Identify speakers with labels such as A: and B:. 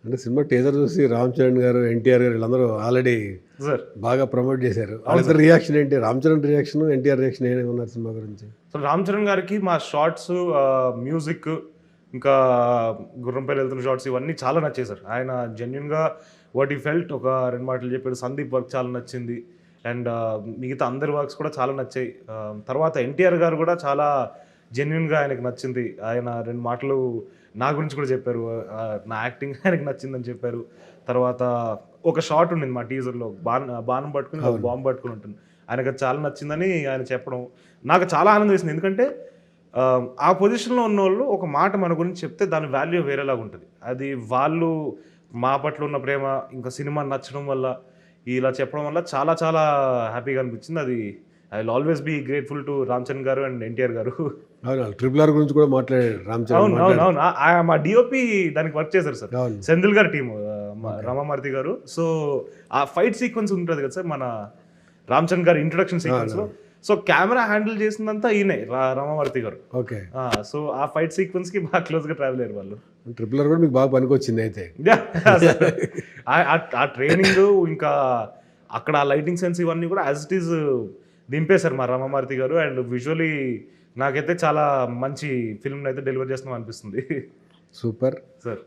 A: అంటే cinema teaser చూసి రామ్ చరణ్ గారు, ఎన్టీఆర్ గారు వీళ్ళందరూ ఆల్రెడీ
B: సార్
A: బాగా ప్రమోట్ చేశారు. వాళ్ళిద్దరు రియాక్షన్ ఏంటి? రామ్ చరణ్ రియాక్షన్, ఎన్టీఆర్ రియాక్షన్ ఏమన్నారు సినిమా గురించి?
B: సో రామ్ చరణ్ గారికి మా షార్ట్స్, మ్యూజిక్, ఇంకా గుర్రంపై వెళ్తున్న షార్ట్స్ ఇవన్నీ చాలా నచ్చాయి సార్. ఆయన జెన్యున్గా వాట్ ఈ ఫెల్ట్ ఒక 2 మాటలు చెప్పాడు. సందీప్ వర్క్ చాలా నచ్చింది అండ్ మిగతా అందరి వర్క్స్ కూడా చాలా నచ్చాయి. తర్వాత ఎన్టీఆర్ గారు కూడా చాలా జెన్యున్గా ఆయనకు నచ్చింది. ఆయన 2 మాటలు నా గురించి కూడా చెప్పారు. నా యాక్టింగ్ ఆయనకు నచ్చిందని చెప్పారు. తర్వాత ఒక షాట్ ఉండింది మా టీజర్లో, బాణం పట్టుకుని ఒక బాంబు పట్టుకుని ఉంటుంది. ఆయనకు అది చాలా నచ్చిందని ఆయన చెప్పడం నాకు చాలా ఆనందం వేసింది. ఎందుకంటే ఆ పొజిషన్లో ఉన్నోళ్ళు ఒక మాట మన గురించి చెప్తే దాని వాల్యూ వేరేలాగా ఉంటుంది. అది వాళ్ళు మా పట్ల ఉన్న ప్రేమ ఇంకా సినిమా నచ్చడం వల్ల ఇలా చెప్పడం వల్ల చాలా చాలా హ్యాపీగా అనిపించింది. అది I will always be grateful to Ram Charan గారు అండ్ ఎన్టీఆర్ గారు.
A: అవును, ట్రిపుల్ ఆర్ గురించి కూడా మాట్లాడారు రామ్ చరణ్.
B: అవును. మా డిఓపి దానికి వర్క్ చేశారు సార్, సెంధిల్ గారి టీము, రమామారుతి గారు. సో ఆ ఫైట్ సీక్వెన్స్ ఉంటుంది కదా సార్ మన రామ్ చరణ్ గారి ఇంట్రొడక్షన్ సీక్వెన్స్ లో, సో కెమెరా హ్యాండిల్ చేసిందంతా ఈయనే రమామారుతి గారు.
A: ఓకే.
B: సో ఆ ఫైట్ సీక్వెన్స్ కి బాగా క్లోజ్ గా ట్రావెల్ అయ్యారు వాళ్ళు.
A: ట్రిపుల్ ఆర్ కూడా మీకు బాగా పనికొచ్చింది అయితే.
B: ఆ ట్రైనింగ్ ఇంకా అక్కడ ఆ లైటింగ్ సెన్స్ ఇవన్నీ కూడా యాజ్ ఇట్ ఈస్ దింపేశారు మా రమామారుతి గారు. అండ్ విజువలీ నాకైతే చాలా మంచి ఫిల్మ్ అయితే డెలివర్ చేస్తున్నాం అనిపిస్తుంది.
A: Super
B: sir.